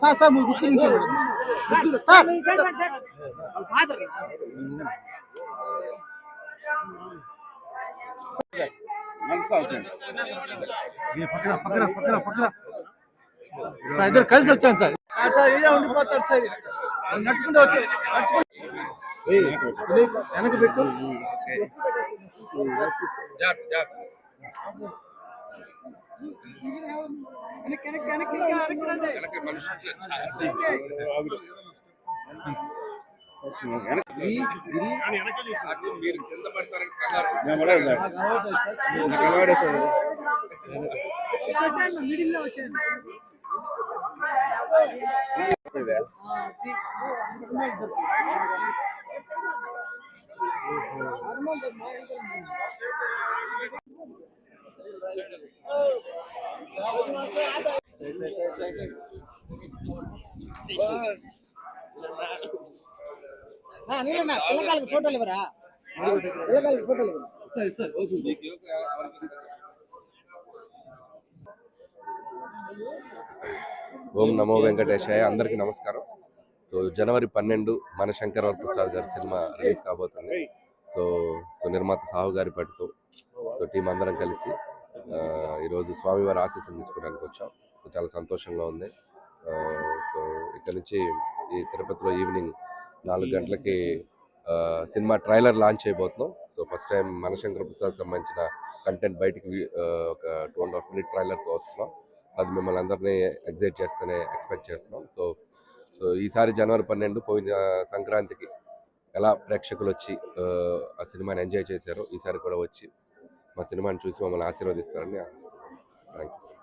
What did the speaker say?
Sir sir మీరు గుర్తించారు sir ఇద్దరు కలిసి వచ్చాను సార్ సార్ ఇలా ఉండిపోతారు సార్ నడుచుకుంటూ వచ్చారు వెనక పెట్టు పిల్లకాయలకు ఫోటోలు ఇవ్వరా పిల్లకాయలకు ఫోటోలు ఇవ్వరా ఓం నమో వెంకటేశాయ. అందరికీ నమస్కారం. సో జనవరి 12 మన శంకరవర ప్రసాద్ గారి సినిమా రిలీజ్ కాబోతుంది. సో నిర్మాత సాహు గారి పట్టుతో టీం అందరం కలిసి ఈరోజు స్వామివారి ఆశీస్సులు తీసుకోవడానికి వచ్చాం. చాలా సంతోషంగా ఉంది. సో ఇక్కడ నుంచి ఈ తిరుపతిలో ఈవినింగ్ 4 గంటలకి సినిమా ట్రైలర్ లాంచ్ చేయబోతున్నాం. సో ఫస్ట్ టైం మన శంకర ప్రసాద్ సంబంధించిన కంటెంట్ బయటికి ఒక 2.5 minute ట్రైలర్తో వస్తున్నాం. అది మిమ్మల్ని అందరినీ ఎక్స్పెక్ట్ చేస్తున్నాం. సో ఈసారి జనవరి 12 పోయిన సంక్రాంతికి ఎలా ప్రేక్షకులు వచ్చి ఆ సినిమాని ఎంజాయ్ చేశారో ఈసారి కూడా వచ్చి మా సినిమాని చూసి మమ్మల్ని ఆశీర్వదిస్తారని ఆశిస్తున్నాం. Thank you.